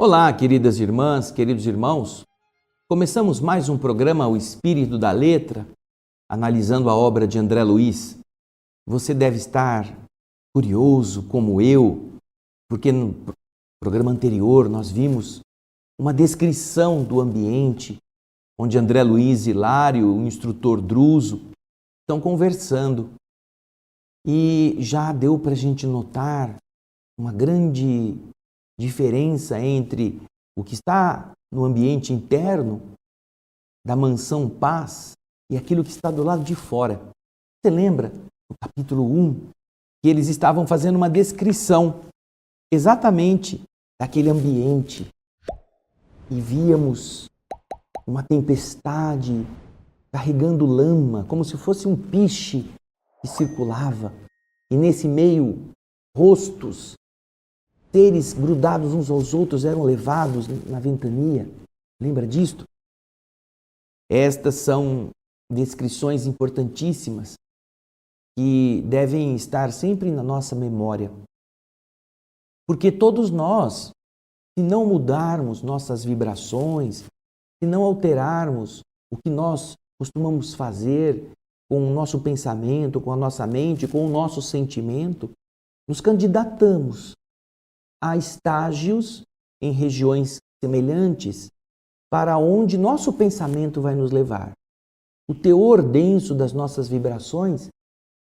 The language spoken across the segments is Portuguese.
Olá, queridas irmãs, queridos irmãos. Começamos mais um programa O Espírito da Letra, analisando a obra de André Luiz. Você deve estar curioso, como eu, porque no programa anterior nós vimos uma descrição do ambiente onde André Luiz e Hilário, o instrutor Druso, estão conversando. E já deu para a gente notar uma grande diferença entre o que está no ambiente interno da mansão Paz e aquilo que está do lado de fora. Você lembra, no capítulo 1, que eles estavam fazendo uma descrição exatamente daquele ambiente e víamos uma tempestade carregando lama, como se fosse um piche que circulava, e nesse meio rostos, seres grudados uns aos outros eram levados na ventania. Lembra disto? Estas são descrições importantíssimas que devem estar sempre na nossa memória. Porque todos nós, se não mudarmos nossas vibrações, se não alterarmos o que nós costumamos fazer com o nosso pensamento, com a nossa mente, com o nosso sentimento, nos candidatamos a estágios em regiões semelhantes para onde nosso pensamento vai nos levar. O teor denso das nossas vibrações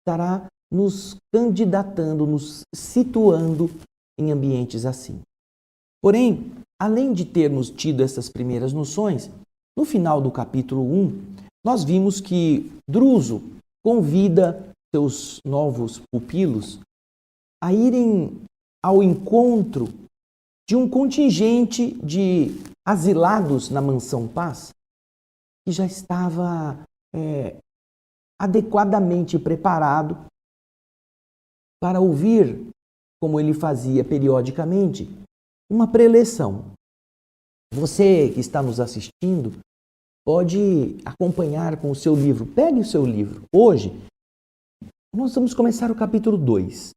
estará nos candidatando, nos situando em ambientes assim. Porém, além de termos tido essas primeiras noções, no final do capítulo 1, nós vimos que Druso convida seus novos pupilos a irem ao encontro de um contingente de asilados na Mansão Paz, que já estava adequadamente preparado para ouvir, como ele fazia periodicamente, uma preleção. Você que está nos assistindo pode acompanhar com o seu livro. Pegue o seu livro. Hoje, nós vamos começar o capítulo 2.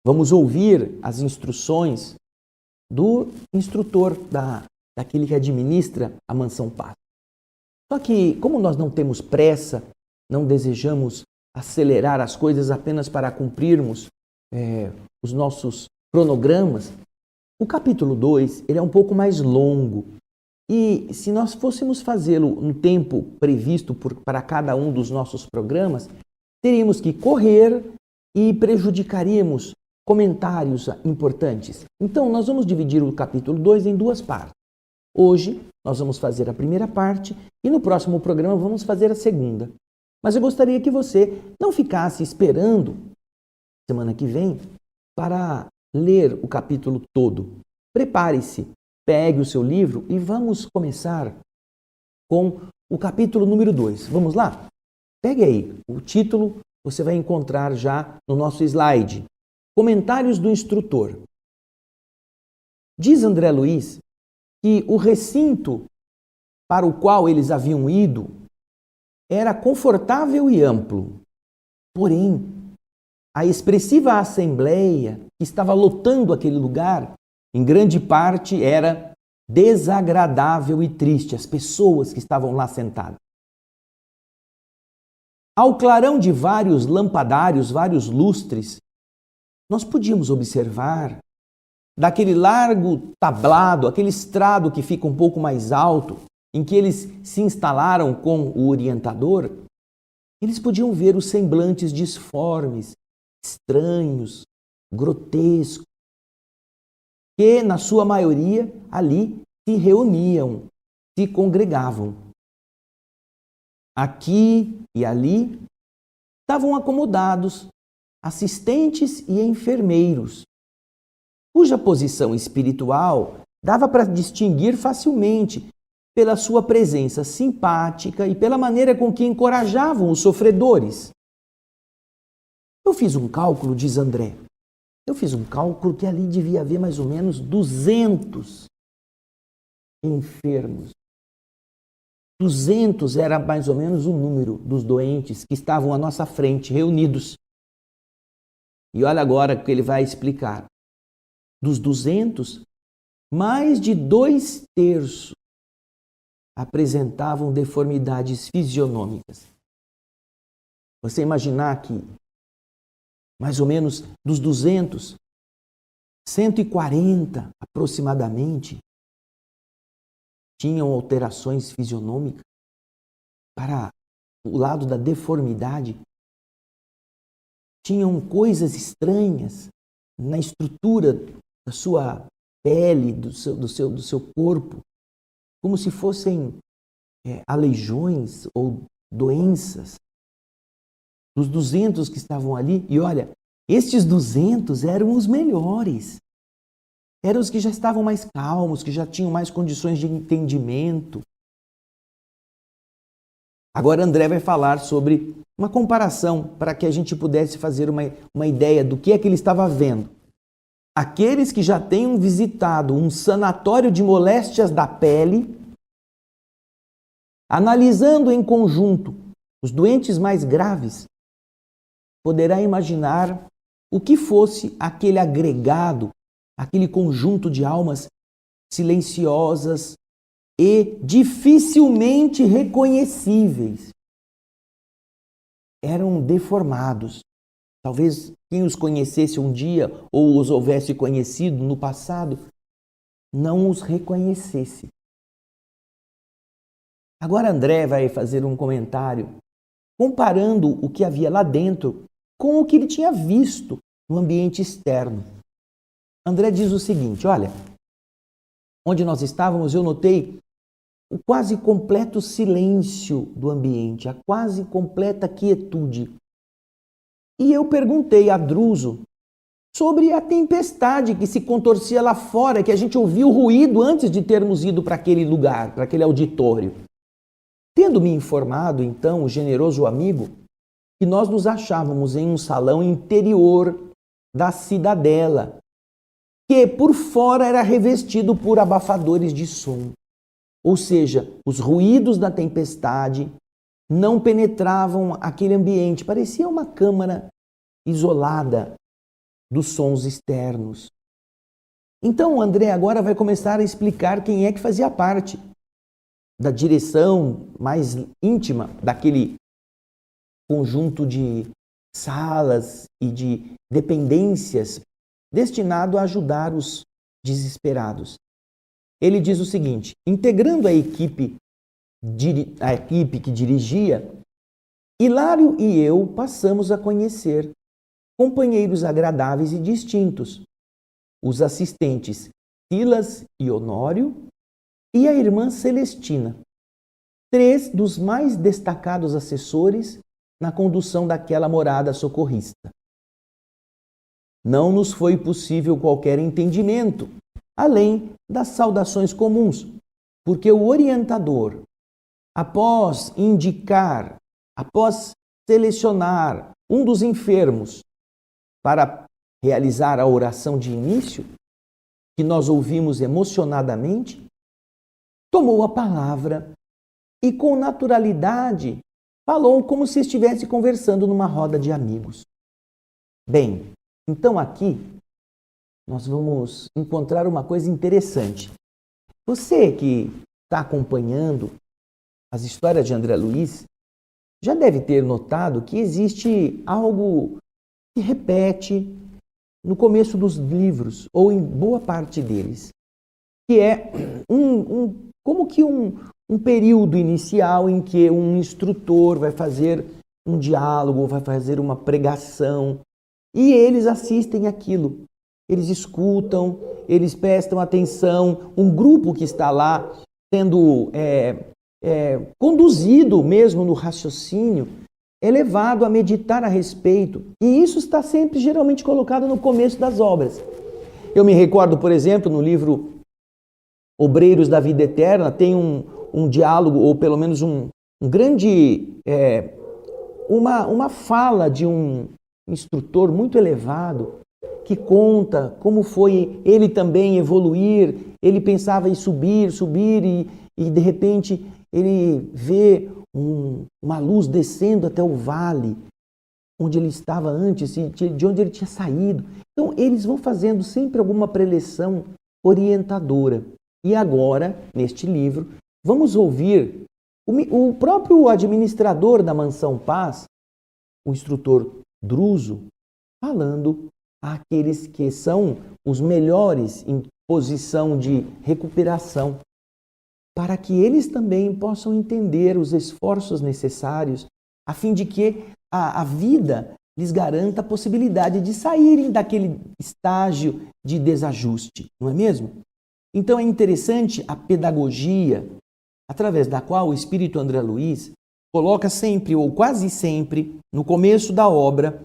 Vamos ouvir as instruções do instrutor, daquele que administra a Mansão Paz. Só que, como nós não temos pressa, não desejamos acelerar as coisas apenas para cumprirmos os nossos cronogramas, o capítulo 2 ele é um pouco mais longo. E se nós fôssemos fazê-lo no tempo previsto para cada um dos nossos programas, teríamos que correr e prejudicaríamos comentários importantes. Então, nós vamos dividir o capítulo 2 em duas partes. Hoje, nós vamos fazer a primeira parte e no próximo programa vamos fazer a segunda. Mas eu gostaria que você não ficasse esperando, semana que vem, para ler o capítulo todo. Prepare-se, pegue o seu livro e vamos começar com o capítulo número 2. Vamos lá? Pegue aí, o título você vai encontrar já no nosso slide. Comentários do instrutor. Diz André Luiz que o recinto para o qual eles haviam ido era confortável e amplo. Porém, a expressiva assembleia que estava lotando aquele lugar, em grande parte era desagradável e triste, as pessoas que estavam lá sentadas. Ao clarão de vários lampadários, vários lustres, nós podíamos observar daquele largo tablado, aquele estrado que fica um pouco mais alto, em que eles se instalaram com o orientador, eles podiam ver os semblantes disformes, estranhos, grotescos, que na sua maioria ali se reuniam, se congregavam. Aqui e ali estavam acomodados assistentes e enfermeiros, cuja posição espiritual dava para distinguir facilmente pela sua presença simpática e pela maneira com que encorajavam os sofredores. Eu fiz um cálculo, diz André. Eu fiz um cálculo que ali devia haver mais ou menos 200 enfermos. 200 era mais ou menos o número dos doentes que estavam à nossa frente, reunidos. E olha agora o que ele vai explicar. Dos 200, mais de 2/3 apresentavam deformidades fisionômicas. Você imaginar que, mais ou menos dos 200, 140 aproximadamente tinham alterações fisionômicas para o lado da deformidade, tinham coisas estranhas na estrutura da sua pele, do seu corpo, como se fossem aleijões ou doenças. Dos 200 que estavam ali, e olha, estes 200 eram os melhores. Eram os que já estavam mais calmos, que já tinham mais condições de entendimento. Agora André vai falar sobre uma comparação para que a gente pudesse fazer uma ideia do que é que ele estava vendo. Aqueles que já tenham visitado um sanatório de moléstias da pele, analisando em conjunto os doentes mais graves, poderá imaginar o que fosse aquele agregado, aquele conjunto de almas silenciosas e dificilmente reconhecíveis. Eram deformados. Talvez quem os conhecesse um dia ou os houvesse conhecido no passado não os reconhecesse. Agora André vai fazer um comentário comparando o que havia lá dentro com o que ele tinha visto no ambiente externo. André diz o seguinte, olha, onde nós estávamos eu notei o quase completo silêncio do ambiente, a quase completa quietude. E eu perguntei a Druso sobre a tempestade que se contorcia lá fora, que a gente ouviu o ruído antes de termos ido para aquele lugar, para aquele auditório. Tendo me informado, então, o generoso amigo, que nós nos achávamos em um salão interior da cidadela, que por fora era revestido por abafadores de som. Ou seja, os ruídos da tempestade não penetravam aquele ambiente. Parecia uma câmara isolada dos sons externos. Então, André agora vai começar a explicar quem é que fazia parte da direção mais íntima daquele conjunto de salas e de dependências destinado a ajudar os desesperados. Ele diz o seguinte, integrando a equipe que dirigia, Hilário e eu passamos a conhecer companheiros agradáveis e distintos, os assistentes Silas e Honório e a irmã Celestina, 3 dos mais destacados assessores na condução daquela morada socorrista. Não nos foi possível qualquer entendimento, além das saudações comuns, porque o orientador, após selecionar um dos enfermos para realizar a oração de início, que nós ouvimos emocionadamente, tomou a palavra e com naturalidade falou como se estivesse conversando numa roda de amigos. Bem, então aqui nós vamos encontrar uma coisa interessante. Você que está acompanhando as histórias de André Luiz já deve ter notado que existe algo que repete no começo dos livros, ou em boa parte deles, que é como que um período inicial em que um instrutor vai fazer um diálogo, vai fazer uma pregação, e eles assistem aquilo. Eles escutam, eles prestam atenção, um grupo que está lá sendo conduzido mesmo no raciocínio, é levado a meditar a respeito. E isso está sempre geralmente colocado no começo das obras. Eu me recordo, por exemplo, no livro Obreiros da Vida Eterna, tem um diálogo, ou pelo menos uma fala de um instrutor muito elevado, que conta como foi ele também evoluir. Ele pensava em subir e de repente ele vê uma luz descendo até o vale onde ele estava antes, de onde ele tinha saído. Então eles vão fazendo sempre alguma preleção orientadora. E agora, neste livro, vamos ouvir o próprio administrador da Mansão Paz, o instrutor Druso, falando àqueles que são os melhores em posição de recuperação, para que eles também possam entender os esforços necessários, a fim de que a vida lhes garanta a possibilidade de saírem daquele estágio de desajuste, não é mesmo? Então é interessante a pedagogia, através da qual o Espírito André Luiz coloca sempre, ou quase sempre, no começo da obra,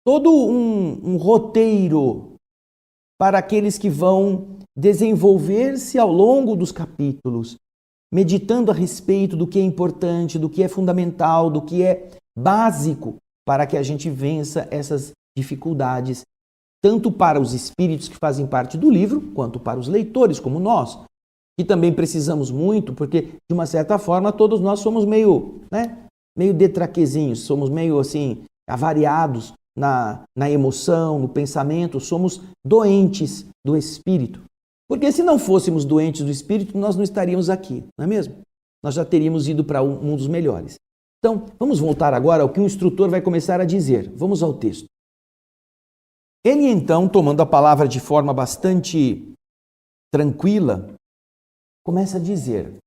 todo um roteiro para aqueles que vão desenvolver-se ao longo dos capítulos, meditando a respeito do que é importante, do que é fundamental, do que é básico para que a gente vença essas dificuldades, tanto para os espíritos que fazem parte do livro, quanto para os leitores, como nós, que também precisamos muito, porque, de uma certa forma, todos nós somos meio detraquezinhos, somos meio assim, avariados na emoção, no pensamento, somos doentes do espírito. Porque se não fôssemos doentes do espírito, nós não estaríamos aqui, não é mesmo? Nós já teríamos ido para um dos melhores. Então, vamos voltar agora ao que o instrutor vai começar a dizer. Vamos ao texto. Ele então, tomando a palavra de forma bastante tranquila, começa a dizer: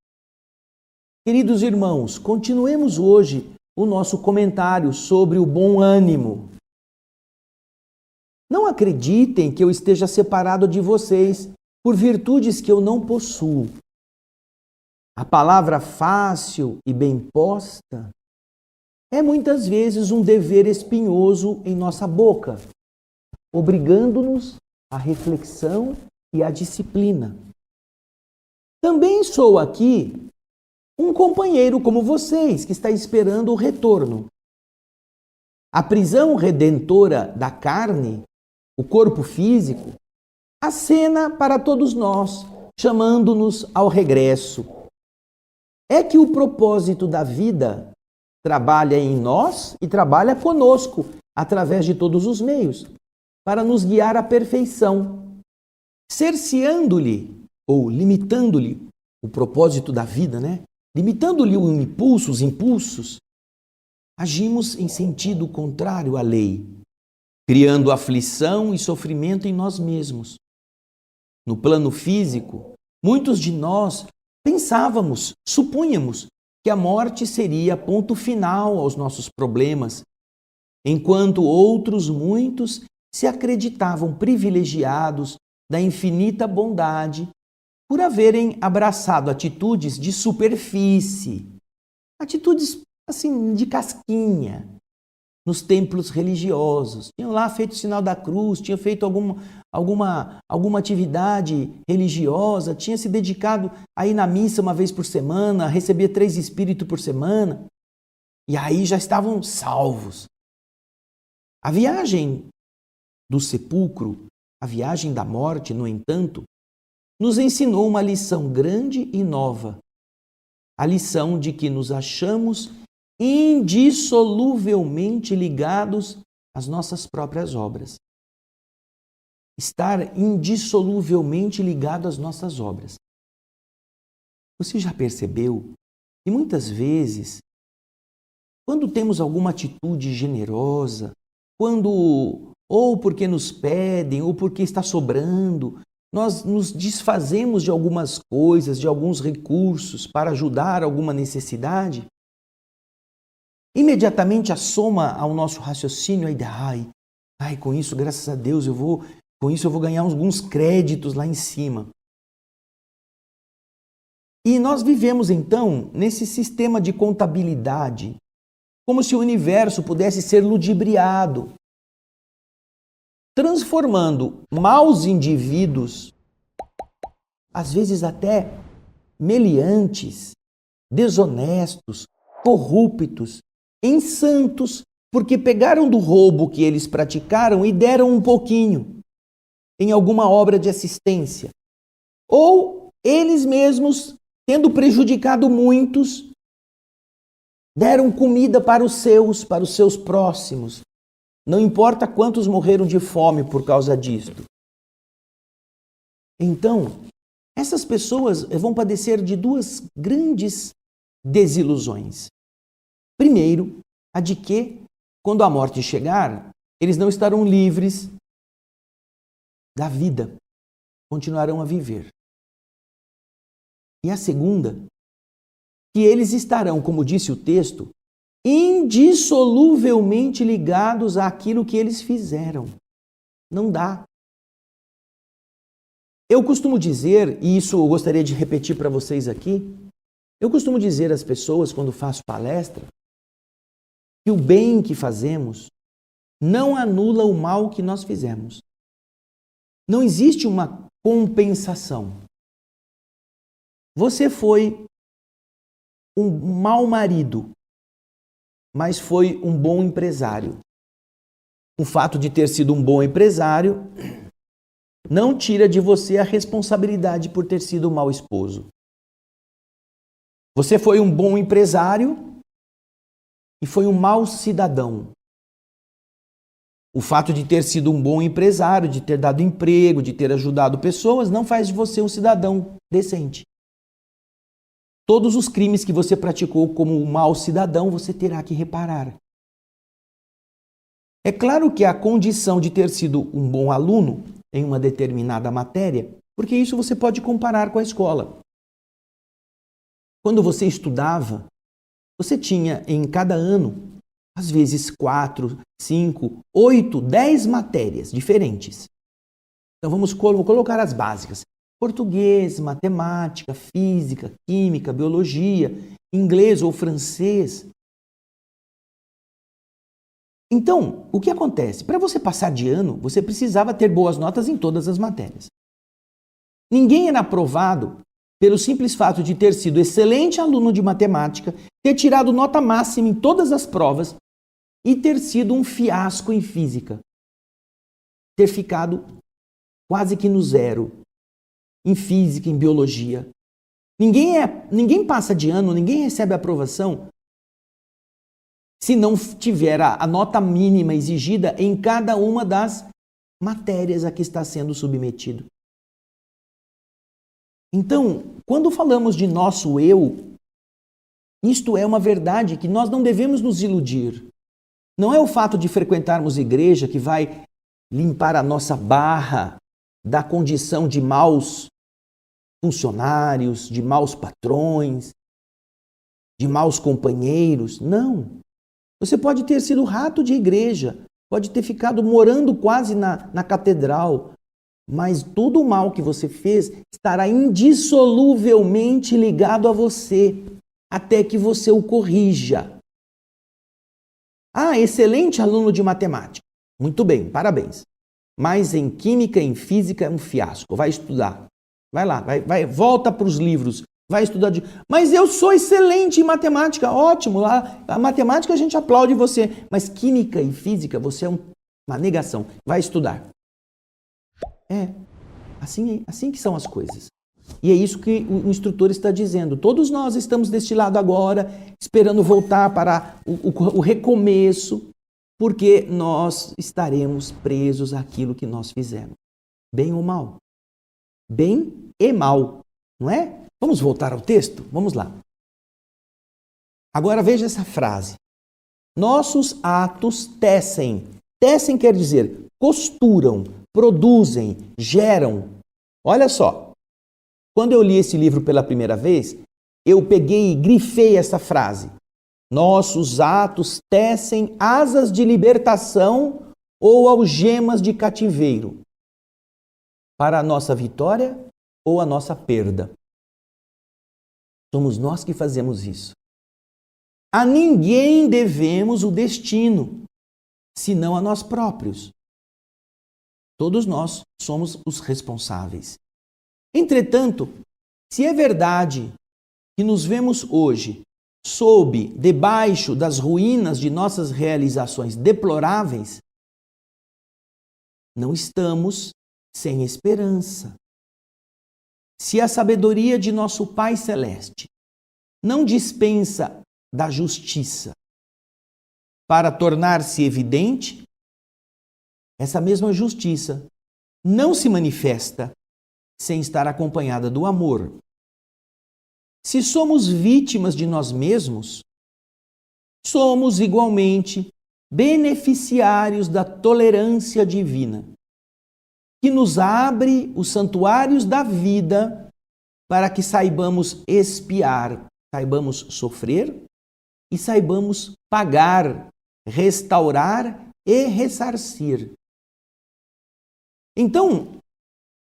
queridos irmãos, continuemos hoje o nosso comentário sobre o bom ânimo. Não acreditem que eu esteja separado de vocês por virtudes que eu não possuo. A palavra fácil e bem posta é muitas vezes um dever espinhoso em nossa boca, obrigando-nos à reflexão e à disciplina. Também sou aqui um companheiro como vocês, que está esperando o retorno. A prisão redentora da carne, o corpo físico, acena para todos nós, chamando-nos ao regresso. É que o propósito da vida trabalha em nós e trabalha conosco, através de todos os meios, para nos guiar à perfeição, cerceando-lhe ou limitando-lhe o propósito da vida, limitando-lhe os impulsos, agimos em sentido contrário à lei, criando aflição e sofrimento em nós mesmos. No plano físico, muitos de nós supunhamos que a morte seria ponto final aos nossos problemas, enquanto outros muitos se acreditavam privilegiados da infinita bondade por haverem abraçado atitudes de superfície, atitudes assim de casquinha, nos templos religiosos. Tinham lá feito o sinal da cruz, tinham feito alguma atividade religiosa, tinha se dedicado a ir na missa uma vez por semana, a receber 3 espíritos por semana, e aí já estavam salvos. A viagem do sepulcro, a viagem da morte, no entanto, nos ensinou uma lição grande e nova. A lição de que nos achamos indissoluvelmente ligados às nossas próprias obras. Estar indissoluvelmente ligado às nossas obras. Você já percebeu que muitas vezes, quando temos alguma atitude generosa, ou porque nos pedem, ou porque está sobrando, nós nos desfazemos de algumas coisas, de alguns recursos para ajudar alguma necessidade, imediatamente assoma ao nosso raciocínio a ideia, com isso, graças a Deus, eu vou ganhar alguns créditos lá em cima. E nós vivemos então nesse sistema de contabilidade, como se o universo pudesse ser ludibriado, transformando maus indivíduos, às vezes até meliantes, desonestos, corruptos, em santos, porque pegaram do roubo que eles praticaram e deram um pouquinho em alguma obra de assistência. Ou eles mesmos, tendo prejudicado muitos, deram comida para os seus próximos. Não importa quantos morreram de fome por causa disto. Então, essas pessoas vão padecer de duas grandes desilusões. Primeiro, a de que, quando a morte chegar, eles não estarão livres da vida, continuarão a viver. E a segunda, que eles estarão, como disse o texto, indissoluvelmente ligados àquilo que eles fizeram. Não dá. Eu costumo dizer, e isso eu gostaria de repetir para vocês aqui, eu costumo dizer às pessoas, quando faço palestra, que o bem que fazemos não anula o mal que nós fizemos. Não existe uma compensação. Você foi um mau marido, mas foi um bom empresário. O fato de ter sido um bom empresário não tira de você a responsabilidade por ter sido um mau esposo. Você foi um bom empresário e foi um mau cidadão. O fato de ter sido um bom empresário, de ter dado emprego, de ter ajudado pessoas, não faz de você um cidadão decente. Todos os crimes que você praticou como um mau cidadão, você terá que reparar. É claro que a condição de ter sido um bom aluno em uma determinada matéria, porque isso você pode comparar com a escola. Quando você estudava, você tinha em cada ano, às vezes 4, 5, 8, 10 matérias diferentes. Então vou colocar as básicas. Português, matemática, física, química, biologia, inglês ou francês. Então, o que acontece? Para você passar de ano, você precisava ter boas notas em todas as matérias. Ninguém era aprovado pelo simples fato de ter sido excelente aluno de matemática, ter tirado nota máxima em todas as provas e ter sido um fiasco em física. Ter ficado quase que no zero em física, em biologia. Ninguém passa de ano, ninguém recebe aprovação se não tiver a nota mínima exigida em cada uma das matérias a que está sendo submetido. Então, quando falamos de nosso eu, isto é uma verdade que nós não devemos nos iludir. Não é o fato de frequentarmos igreja que vai limpar a nossa barra da condição de maus funcionários, de maus patrões, de maus companheiros. Não. Você pode ter sido rato de igreja, pode ter ficado morando quase na catedral, mas todo o mal que você fez estará indissoluvelmente ligado a você, até que você o corrija. Ah, excelente aluno de matemática. Muito bem, parabéns. Mas em química e em física é um fiasco. Vai estudar. Vai lá, volta para os livros. Vai estudar. Mas eu sou excelente em matemática. Ótimo, lá a matemática a gente aplaude você. Mas química e física você é uma negação. Vai estudar. É, assim que são as coisas. E é isso que o instrutor está dizendo. Todos nós estamos deste lado agora, esperando voltar para o recomeço, porque nós estaremos presos àquilo que nós fizemos. Bem ou mal? Bem e mal, não é? Vamos voltar ao texto? Vamos lá. Agora veja essa frase. Nossos atos tecem. Tecem quer dizer costuram, produzem, geram. Olha só. Quando eu li esse livro pela primeira vez, eu peguei e grifei essa frase. Nossos atos tecem asas de libertação ou algemas de cativeiro para a nossa vitória ou a nossa perda. Somos nós que fazemos isso. A ninguém devemos o destino, senão a nós próprios. Todos nós somos os responsáveis. Entretanto, se é verdade que nos vemos hoje debaixo das ruínas de nossas realizações deploráveis, não estamos sem esperança. Se a sabedoria de nosso Pai Celeste não dispensa da justiça para tornar-se evidente, essa mesma justiça não se manifesta sem estar acompanhada do amor. Se somos vítimas de nós mesmos, somos igualmente beneficiários da tolerância divina, que nos abre os santuários da vida para que saibamos expiar, saibamos sofrer e saibamos pagar, restaurar e ressarcir. Então,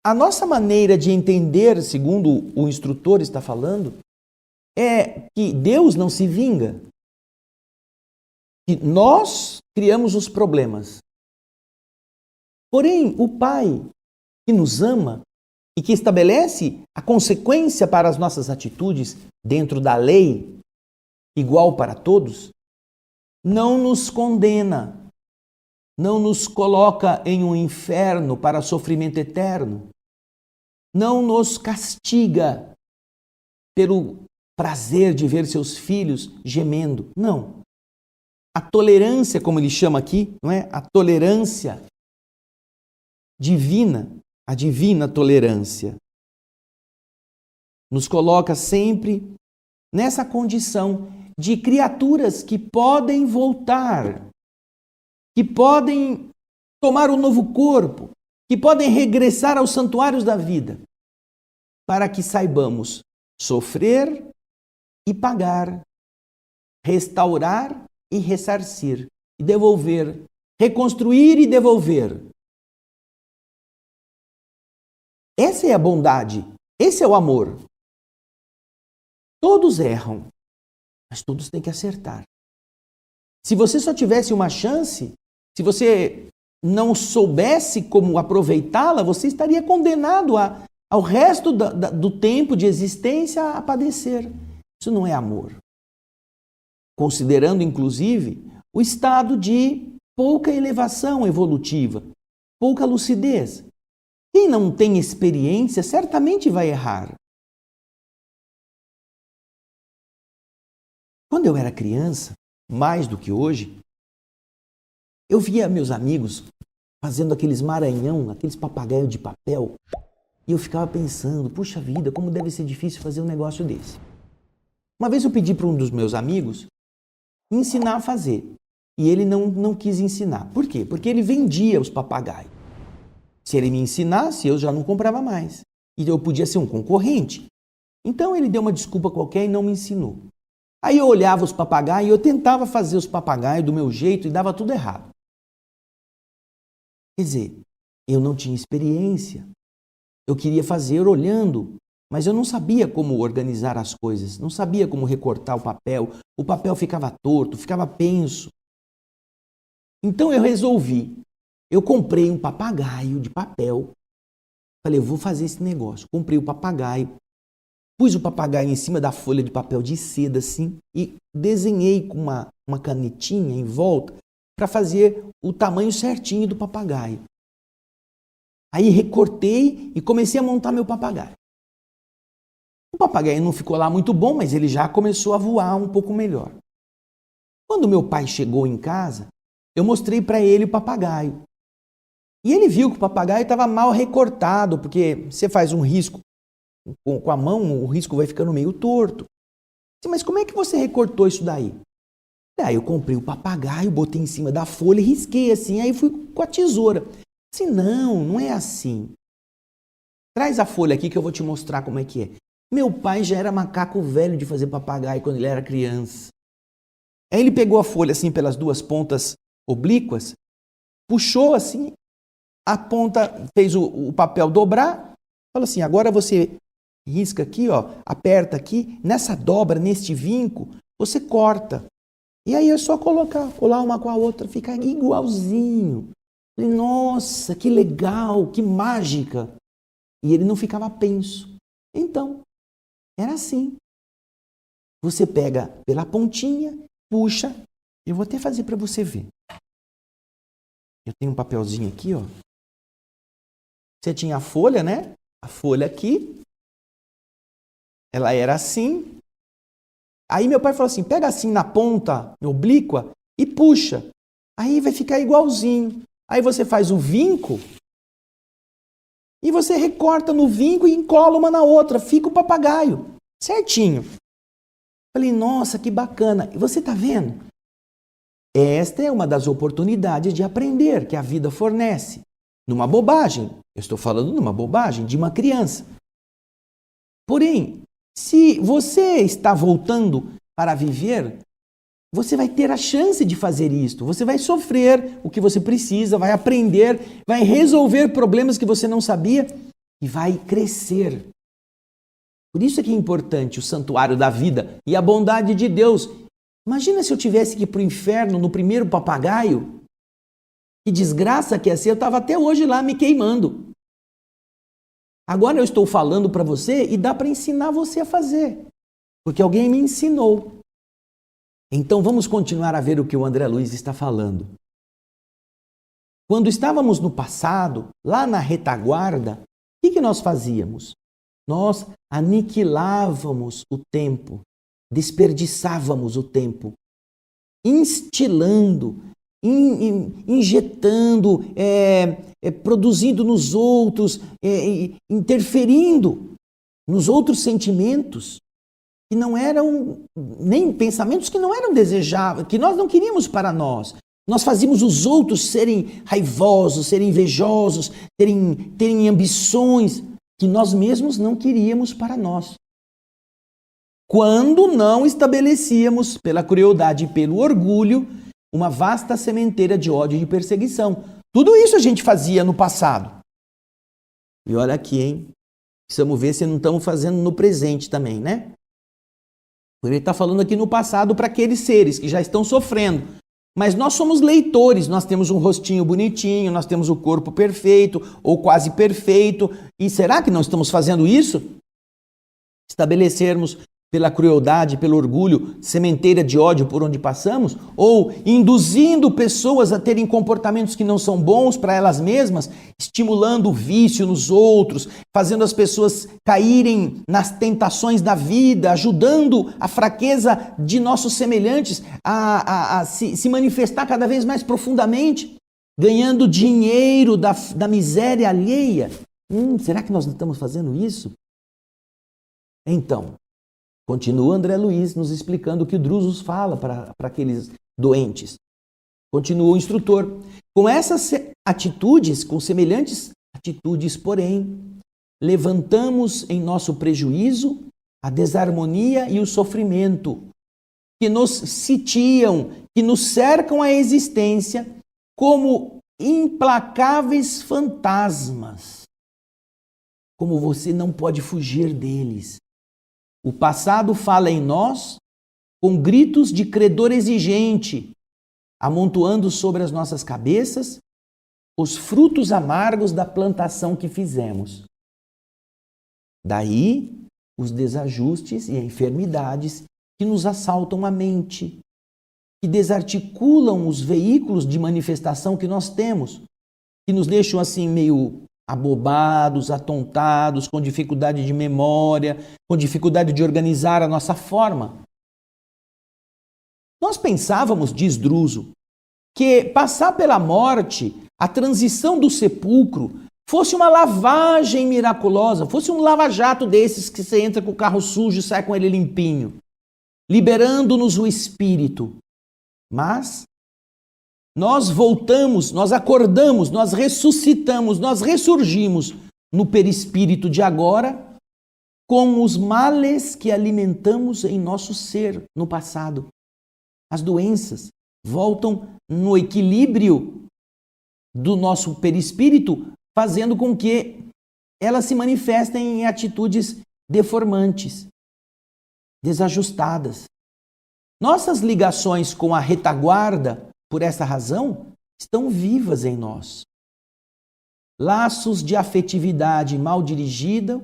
a nossa maneira de entender, segundo o instrutor está falando, é que Deus não se vinga. Que nós criamos os problemas. Porém, o Pai que nos ama e que estabelece a consequência para as nossas atitudes dentro da lei, igual para todos, não nos condena, não nos coloca em um inferno para sofrimento eterno, não nos castiga pelo prazer de ver seus filhos gemendo. Não. A tolerância, como ele chama aqui, não é? A tolerância divina, a divina tolerância, nos coloca sempre nessa condição de criaturas que podem voltar, que podem tomar um novo corpo, que podem regressar aos santuários da vida, para que saibamos sofrer e pagar, restaurar e ressarcir, e devolver, reconstruir e devolver. Essa é a bondade, esse é o amor. Todos erram, mas todos têm que acertar. Se você só tivesse uma chance, se você não soubesse como aproveitá-la, você estaria condenado ao resto do tempo de existência a padecer. Isso não é amor. Considerando, inclusive, o estado de pouca elevação evolutiva, pouca lucidez. Quem não tem experiência certamente vai errar. Quando eu era criança, mais do que hoje, eu via meus amigos fazendo aqueles maranhão, aqueles papagaios de papel, e eu ficava pensando, puxa vida, como deve ser difícil fazer um negócio desse. Uma vez eu pedi para um dos meus amigos me ensinar a fazer, e ele não quis ensinar. Por quê? Porque ele vendia os papagaios. Se ele me ensinasse, eu já não comprava mais. E eu podia ser um concorrente. Então ele deu uma desculpa qualquer e não me ensinou. Aí eu olhava os papagaios e eu tentava fazer os papagaios do meu jeito e dava tudo errado. Quer dizer, eu não tinha experiência. Eu queria fazer olhando, mas eu não sabia como organizar as coisas, não sabia como recortar o papel ficava torto, ficava penso. Então eu resolvi, eu comprei um papagaio de papel, falei, eu vou fazer esse negócio. Comprei o papagaio, pus o papagaio em cima da folha de papel de seda assim e desenhei com uma canetinha em volta para fazer o tamanho certinho do papagaio. Aí recortei e comecei a montar meu papagaio. O papagaio não ficou lá muito bom, mas ele já começou a voar um pouco melhor. Quando meu pai chegou em casa, eu mostrei para ele o papagaio. E ele viu que o papagaio estava mal recortado, porque você faz um risco com a mão, o risco vai ficando meio torto. Mas como é que você recortou isso daí? Aí eu comprei o papagaio, botei em cima da folha e risquei assim, aí fui com a tesoura. Assim, não é assim. Traz a folha aqui que eu vou te mostrar como é que é. Meu pai já era macaco velho de fazer papagaio quando ele era criança. Aí ele pegou a folha assim pelas duas pontas oblíquas, puxou assim, a ponta fez o papel dobrar, falou assim, agora você risca aqui, ó, aperta aqui, nessa dobra, neste vinco, você corta. E aí é só colar uma com a outra, fica igualzinho. Falei, nossa, que legal, que mágica. E ele não ficava penso. Então, era assim. Você pega pela pontinha, puxa. Eu vou até fazer para você ver. Eu tenho um papelzinho aqui, ó. Você tinha a folha, né? A folha aqui. Ela era assim. Aí meu pai falou assim, pega assim na ponta oblíqua e puxa. Aí vai ficar igualzinho. Aí você faz o vinco E você recorta no vinco e encola uma na outra, fica o papagaio, certinho. Falei, nossa, que bacana. E você está vendo? Esta é uma das oportunidades de aprender que a vida fornece. Numa bobagem, eu estou falando numa bobagem de uma criança. Porém, se você está voltando para viver, você vai ter a chance de fazer isto. Você vai sofrer o que você precisa, vai aprender, vai resolver problemas que você não sabia e vai crescer. Por isso é que é importante o santuário da vida e a bondade de Deus. Imagina se eu tivesse que ir para o inferno no primeiro papagaio. Que desgraça que ia ser, eu estava até hoje lá me queimando. Agora eu estou falando para você e dá para ensinar você a fazer. Porque alguém me ensinou. Então vamos continuar a ver o que o André Luiz está falando. Quando estávamos no passado, lá na retaguarda, o que nós fazíamos? Nós aniquilávamos o tempo, desperdiçávamos o tempo, instilando, injetando, produzindo nos outros, interferindo nos outros sentimentos que não eram, nem pensamentos que não eram desejáveis, que nós não queríamos para nós. Nós fazíamos os outros serem raivosos, serem invejosos, terem ambições que nós mesmos não queríamos para nós. Quando não estabelecíamos, pela crueldade e pelo orgulho, uma vasta sementeira de ódio e de perseguição. Tudo isso a gente fazia no passado. E olha aqui, hein? Precisamos ver se não estamos fazendo no presente também, né? Ele está falando aqui no passado para aqueles seres que já estão sofrendo. Mas nós somos leitores, nós temos um rostinho bonitinho, nós temos o corpo perfeito ou quase perfeito. E será que não estamos fazendo isso? Estabelecermos pela crueldade, pelo orgulho, sementeira de ódio por onde passamos? Ou induzindo pessoas a terem comportamentos que não são bons para elas mesmas, estimulando o vício nos outros, fazendo as pessoas caírem nas tentações da vida, ajudando a fraqueza de nossos semelhantes a se manifestar cada vez mais profundamente, ganhando dinheiro da miséria alheia? Será que nós não estamos fazendo isso? Então, continua André Luiz nos explicando o que Drusus fala para aqueles doentes. Continua o instrutor. Com essas atitudes, com semelhantes atitudes, porém, levantamos em nosso prejuízo a desarmonia e o sofrimento que nos sitiam, que nos cercam a existência como implacáveis fantasmas. Como você não pode fugir deles. O passado fala em nós com gritos de credor exigente, amontoando sobre as nossas cabeças os frutos amargos da plantação que fizemos. Daí os desajustes e enfermidades que nos assaltam a mente, que desarticulam os veículos de manifestação que nós temos, que nos deixam assim meio abobados, atontados, com dificuldade de memória, com dificuldade de organizar a nossa forma. Nós pensávamos, diz Druso, que passar pela morte, a transição do sepulcro, fosse uma lavagem miraculosa, fosse um lava-jato desses que você entra com o carro sujo e sai com ele limpinho, liberando-nos o espírito. Mas nós voltamos, nós acordamos, nós ressuscitamos, nós ressurgimos no perispírito de agora com os males que alimentamos em nosso ser no passado. As doenças voltam no equilíbrio do nosso perispírito, fazendo com que elas se manifestem em atitudes deformantes, desajustadas. Nossas ligações com a retaguarda, por essa razão, estão vivas em nós. Laços de afetividade mal dirigida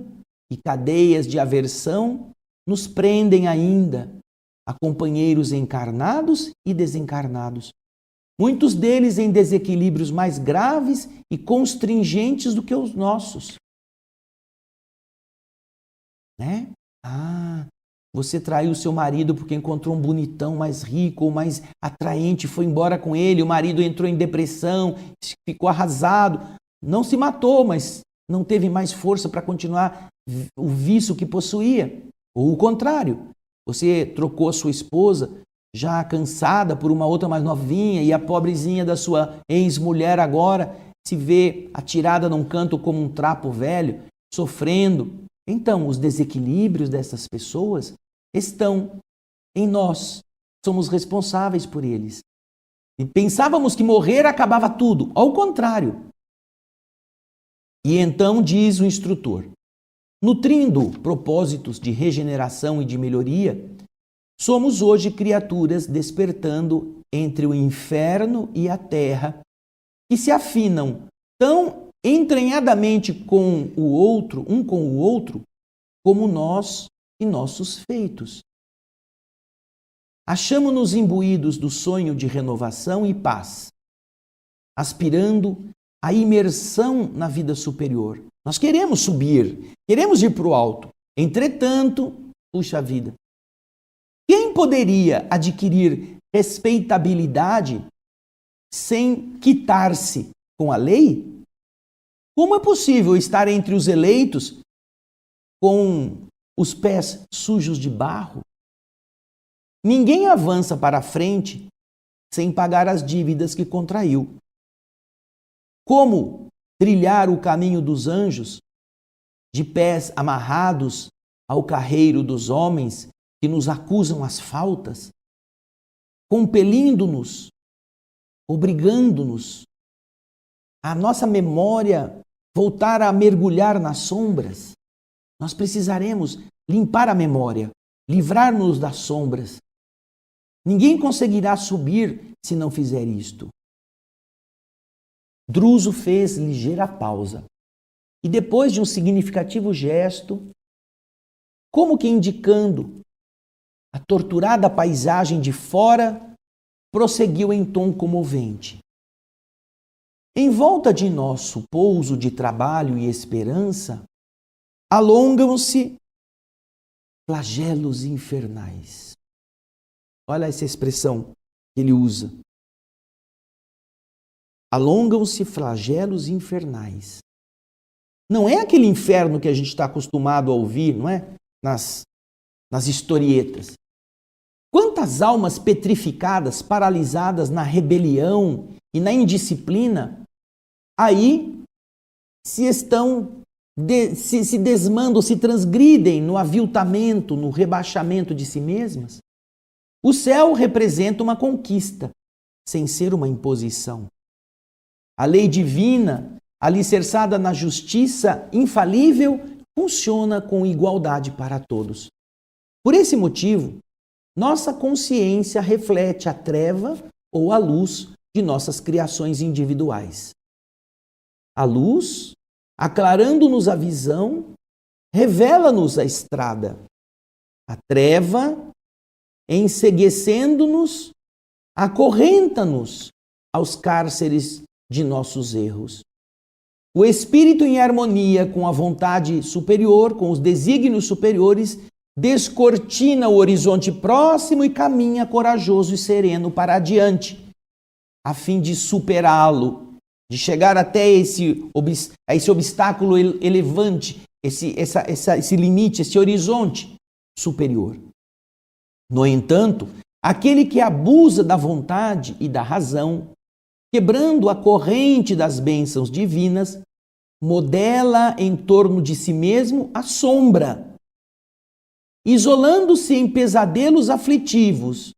e cadeias de aversão nos prendem ainda a companheiros encarnados e desencarnados. Muitos deles em desequilíbrios mais graves e constringentes do que os nossos. Né? Você traiu seu marido porque encontrou um bonitão mais rico ou mais atraente, foi embora com ele, o marido entrou em depressão, ficou arrasado. Não se matou, mas não teve mais força para continuar o vício que possuía. Ou o contrário, você trocou a sua esposa já cansada por uma outra mais novinha e a pobrezinha da sua ex-mulher agora se vê atirada num canto como um trapo velho, sofrendo. Então, os desequilíbrios dessas pessoas estão em nós. Somos responsáveis por eles. E pensávamos que morrer acabava tudo. Ao contrário. E então diz o instrutor, nutrindo propósitos de regeneração e de melhoria, somos hoje criaturas despertando entre o inferno e a terra, que se afinam tão entranhadamente com o outro, um com o outro, como nós e nossos feitos. Achamo-nos imbuídos do sonho de renovação e paz, aspirando à imersão na vida superior. Nós queremos subir, queremos ir para o alto. Entretanto, puxa vida, quem poderia adquirir respeitabilidade sem quitar-se com a lei? Como é possível estar entre os eleitos com os pés sujos de barro? Ninguém avança para a frente sem pagar as dívidas que contraiu. Como trilhar o caminho dos anjos, de pés amarrados ao carreiro dos homens que nos acusam as faltas, compelindo-nos, obrigando-nos a nossa memória voltar a mergulhar nas sombras? Nós precisaremos limpar a memória, livrar-nos das sombras. Ninguém conseguirá subir se não fizer isto. Druso fez ligeira pausa e, depois de um significativo gesto, como que indicando a torturada paisagem de fora, prosseguiu em tom comovente. Em volta de nosso pouso de trabalho e esperança, alongam-se flagelos infernais. Olha essa expressão que ele usa. Alongam-se flagelos infernais. Não é aquele inferno que a gente está acostumado a ouvir, não é? Nas historietas. Quantas almas petrificadas, paralisadas na rebelião e na indisciplina, aí se desmandam, se transgridem no aviltamento, no rebaixamento de si mesmas? O céu representa uma conquista, sem ser uma imposição. A lei divina, alicerçada na justiça infalível, funciona com igualdade para todos. Por esse motivo, nossa consciência reflete a treva ou a luz de nossas criações individuais. A luz, aclarando-nos a visão, revela-nos a estrada. A treva, enceguecendo-nos, acorrenta-nos aos cárceres de nossos erros. O espírito em harmonia com a vontade superior, com os desígnios superiores, descortina o horizonte próximo e caminha corajoso e sereno para adiante, a fim de superá-lo, de chegar até esse obstáculo elevante, esse limite, esse horizonte superior. No entanto, aquele que abusa da vontade e da razão, quebrando a corrente das bênçãos divinas, modela em torno de si mesmo a sombra, isolando-se em pesadelos aflitivos,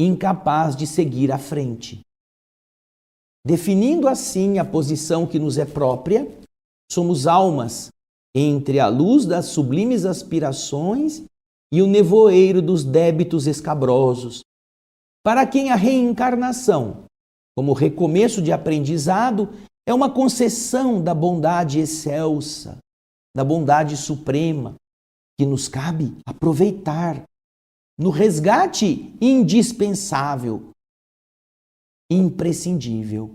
incapaz de seguir à frente. Definindo assim a posição que nos é própria, somos almas entre a luz das sublimes aspirações e o nevoeiro dos débitos escabrosos, para quem a reencarnação, como recomeço de aprendizado, é uma concessão da bondade excelsa, da bondade suprema, que nos cabe aproveitar no resgate indispensável, imprescindível.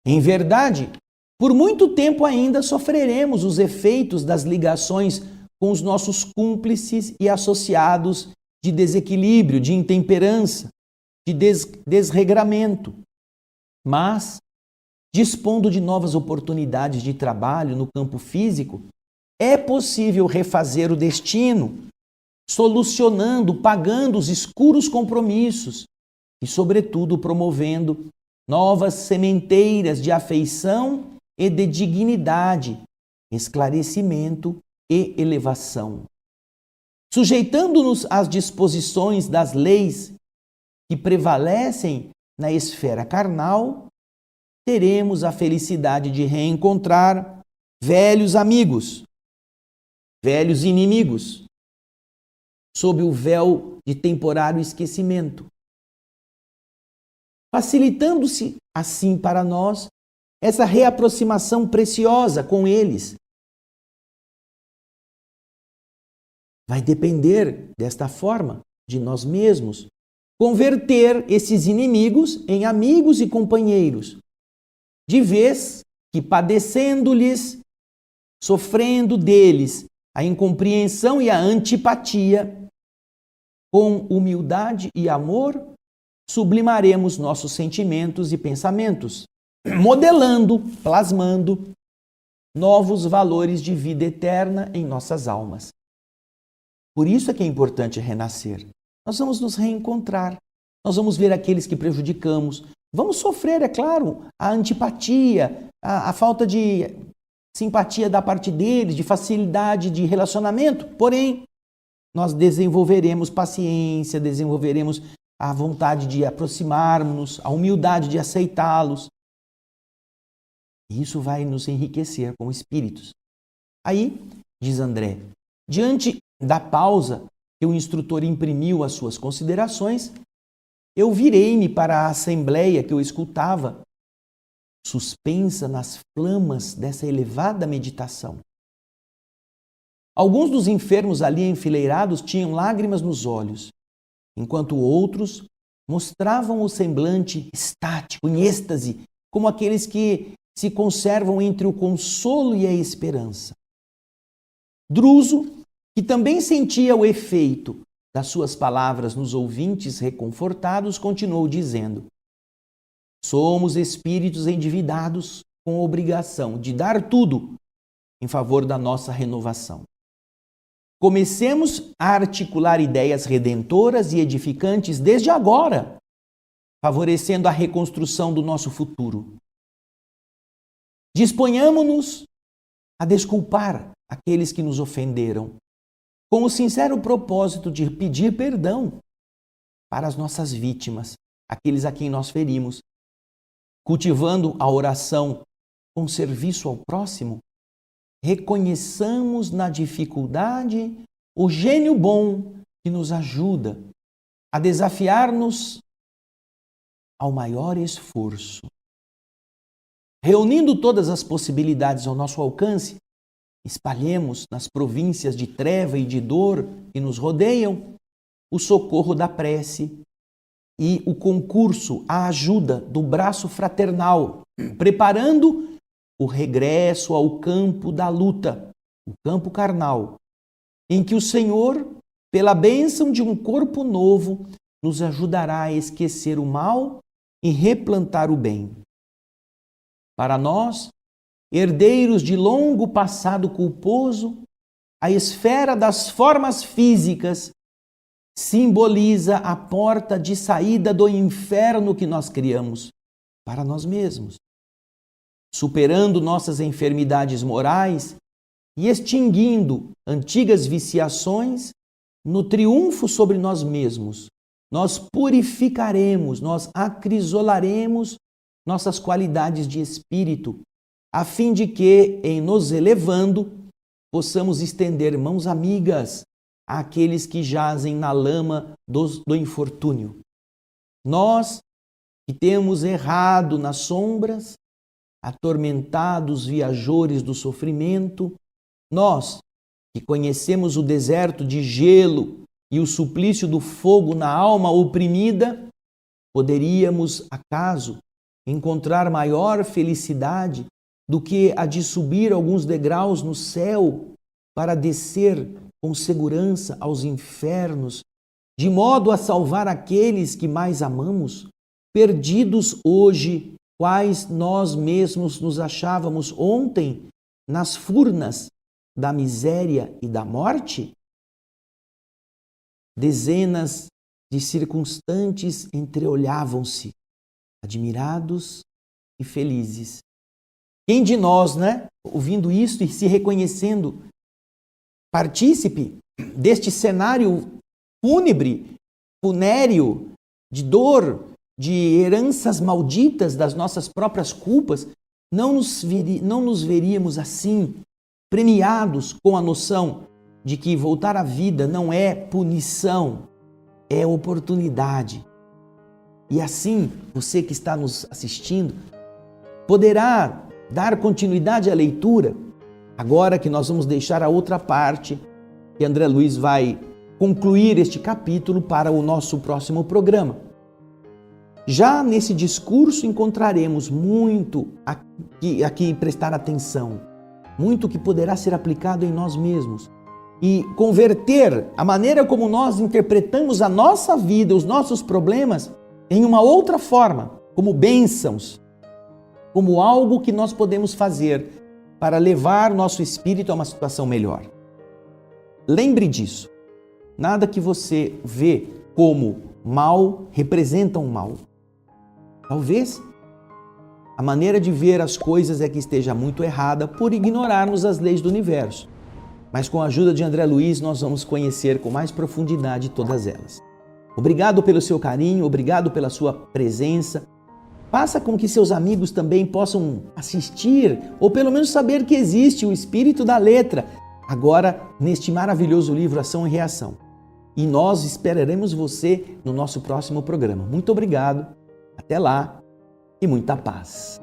Em verdade, por muito tempo ainda sofreremos os efeitos das ligações com os nossos cúmplices e associados de desequilíbrio, de intemperança, de desregramento. Mas, dispondo de novas oportunidades de trabalho no campo físico, é possível refazer o destino, solucionando, pagando os escuros compromissos e, sobretudo, promovendo novas sementeiras de afeição e de dignidade, esclarecimento e elevação. Sujeitando-nos às disposições das leis que prevalecem na esfera carnal, teremos a felicidade de reencontrar velhos amigos, velhos inimigos, sob o véu de temporário esquecimento, facilitando-se assim para nós essa reaproximação preciosa com eles. Vai depender, desta forma, de nós mesmos, converter esses inimigos em amigos e companheiros, de vez que padecendo-lhes, sofrendo deles a incompreensão e a antipatia, com humildade e amor, sublimaremos nossos sentimentos e pensamentos, modelando, plasmando novos valores de vida eterna em nossas almas. Por isso é que é importante renascer. Nós vamos nos reencontrar, nós vamos ver aqueles que prejudicamos, vamos sofrer, é claro, a antipatia, a falta de simpatia da parte deles, de facilidade de relacionamento, porém, nós desenvolveremos paciência, desenvolveremos a vontade de aproximarmos-nos, a humildade de aceitá-los. Isso vai nos enriquecer como espíritos. Aí, diz André, diante da pausa que o instrutor imprimiu às suas considerações, eu virei-me para a assembleia que eu escutava, suspensa nas flamas dessa elevada meditação. Alguns dos enfermos ali enfileirados tinham lágrimas nos olhos, enquanto outros mostravam o semblante estático, em êxtase, como aqueles que se conservam entre o consolo e a esperança. Druso, que também sentia o efeito das suas palavras nos ouvintes reconfortados, continuou dizendo: somos espíritos endividados com a obrigação de dar tudo em favor da nossa renovação. Comecemos a articular ideias redentoras e edificantes desde agora, favorecendo a reconstrução do nosso futuro. Disponhamos-nos a desculpar aqueles que nos ofenderam, com o sincero propósito de pedir perdão para as nossas vítimas, aqueles a quem nós ferimos, cultivando a oração com serviço ao próximo. Reconheçamos na dificuldade o gênio bom que nos ajuda a desafiar-nos ao maior esforço. Reunindo todas as possibilidades ao nosso alcance, espalhemos nas províncias de treva e de dor que nos rodeiam o socorro da prece e o concurso, a ajuda do braço fraternal, preparando o regresso ao campo da luta, o campo carnal, em que o Senhor, pela bênção de um corpo novo, nos ajudará a esquecer o mal e replantar o bem. Para nós, herdeiros de longo passado culposo, a esfera das formas físicas simboliza a porta de saída do inferno que nós criamos para nós mesmos. Superando nossas enfermidades morais e extinguindo antigas viciações, no triunfo sobre nós mesmos, nós purificaremos, nós acrisolaremos nossas qualidades de espírito, a fim de que, em nos elevando, possamos estender mãos amigas àqueles que jazem na lama do infortúnio. Nós que temos errado nas sombras, atormentados viajores do sofrimento, nós que conhecemos o deserto de gelo e o suplício do fogo na alma oprimida, poderíamos, acaso, encontrar maior felicidade do que a de subir alguns degraus no céu para descer com segurança aos infernos, de modo a salvar aqueles que mais amamos, perdidos hoje quais nós mesmos nos achávamos ontem nas furnas da miséria e da morte? Dezenas de circunstantes entreolhavam-se, admirados e felizes. Quem de nós, ouvindo isto e se reconhecendo partícipe deste cenário fúnebre, funéreo, de dor, de heranças malditas das nossas próprias culpas, não nos veríamos assim, premiados com a noção de que voltar à vida não é punição, é oportunidade. E assim, você que está nos assistindo, poderá dar continuidade à leitura, agora que nós vamos deixar a outra parte, que André Luiz vai concluir este capítulo para o nosso próximo programa. Já nesse discurso encontraremos muito aqui prestar atenção, muito que poderá ser aplicado em nós mesmos e converter a maneira como nós interpretamos a nossa vida, os nossos problemas, em uma outra forma, como bênçãos, como algo que nós podemos fazer para levar nosso espírito a uma situação melhor. Lembre disso. Nada que você vê como mal representa um mal. Talvez a maneira de ver as coisas é que esteja muito errada por ignorarmos as leis do universo. Mas com a ajuda de André Luiz, nós vamos conhecer com mais profundidade todas elas. Obrigado pelo seu carinho, obrigado pela sua presença. Faça com que seus amigos também possam assistir, ou pelo menos saber que existe o Espírito da Letra, agora neste maravilhoso livro Ação e Reação. E nós esperaremos você no nosso próximo programa. Muito obrigado, até lá e muita paz.